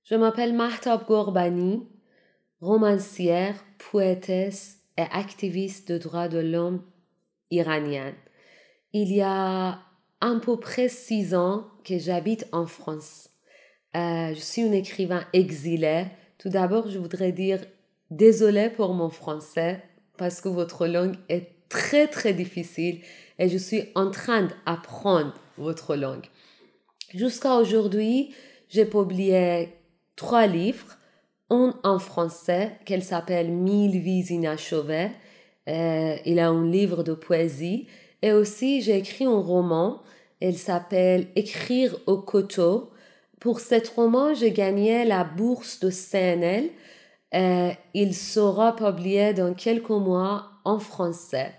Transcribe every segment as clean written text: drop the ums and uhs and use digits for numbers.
Je m'appelle Mahtab Ghorbani, romancière, poétesse et activiste de droits de l'homme iranienne. Il y a à peu près 6 ans que j'habite en France. Je suis une écrivain exilée. Tout d'abord, je voudrais dire désolé pour mon français parce que votre langue est très très difficile et je suis en train d'apprendre votre langue. Jusqu'à aujourd'hui, j'ai publié 3 livres, un en français qui s'appelle 1000 vies inachevées. Il a un livre de poésie et aussi j'ai écrit un roman. Il s'appelle Écrire au couteau. Pour cet roman, j'ai gagné la bourse de CNL. Il sera publié dans quelques mois en français.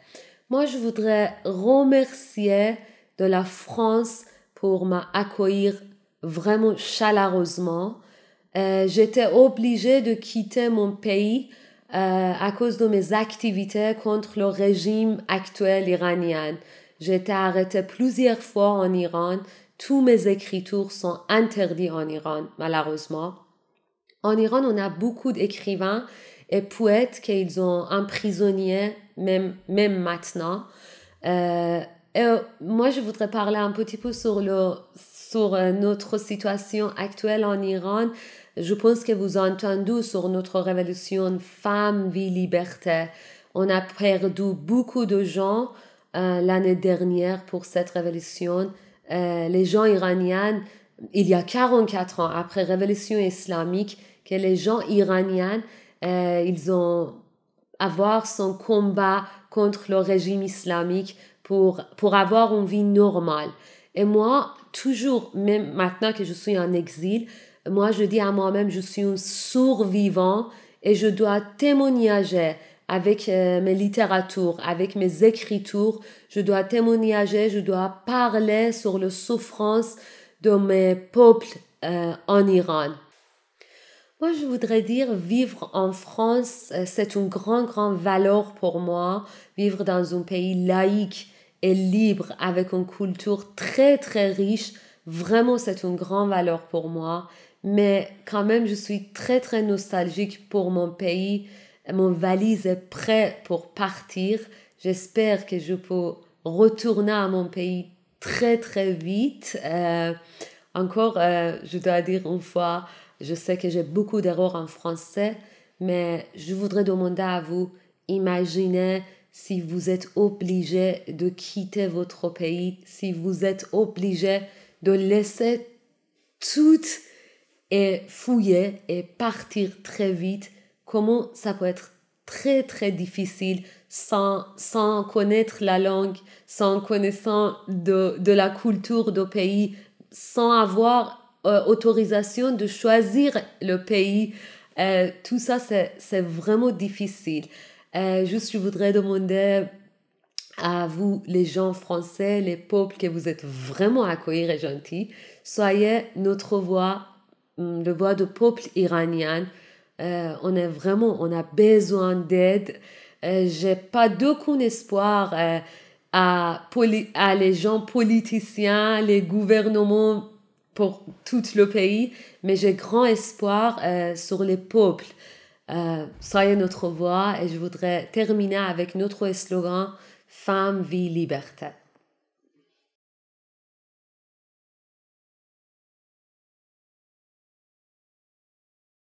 Moi, je voudrais remercier de la France pour m'accueillir vraiment chaleureusement. J'étais obligée de quitter mon pays à cause de mes activités contre le régime actuel iranien. J'ai été arrêtée plusieurs fois en Iran. Tous mes écritures sont interdites en Iran, malheureusement. En Iran, on a beaucoup d'écrivains et poètes qu'ils ont emprisonnés, même maintenant. Moi, je voudrais parler un petit peu sur notre situation actuelle en Iran. Je pense que vous avez entendu sur notre révolution Femmes, Vie, Liberté. On a perdu beaucoup de gens l'année dernière pour cette révolution. Les gens iraniens, il y a 44 ans après la révolution islamique, que les gens iraniens, ils ont avoir son combat contre le régime islamique pour avoir une vie normale. Et moi, toujours, même maintenant que je suis en exil, moi je dis à moi-même, je suis un survivant et je dois témoigner avec mes littératures, avec mes écritures, je dois témoigner, je dois parler sur la souffrance de mes peuples en Iran. Moi, je voudrais dire vivre en France, c'est une grande valeur pour moi. Vivre dans un pays laïque et libre avec une culture très très riche, vraiment c'est une grande valeur pour moi. Mais quand même, je suis très très nostalgique pour mon pays. Mon valise est prête pour partir. J'espère que je peux retourner à mon pays très très vite. Je dois dire une fois, je sais que j'ai beaucoup d'erreurs en français, mais je voudrais demander à vous, imaginez si vous êtes obligé de quitter votre pays, si vous êtes obligé de laisser tout et fouiller et partir très vite, comment ça peut être très très difficile sans connaître la langue, sans connaissance de la culture du pays, sans avoir autorisation de choisir le pays. Tout ça, c'est vraiment difficile. Juste, je voudrais demander à vous, les gens français, les peuples, que vous êtes vraiment accueillis et gentils. Soyez notre voix, la voix du peuple iranien. On a besoin d'aide. J'ai pas d'aucun espoir à les gens politiciens, les gouvernements pour tout le pays, mais j'ai grand espoir sur les peuples. Soyez notre voix et je voudrais terminer avec notre slogan Femmes, Vie, Liberté.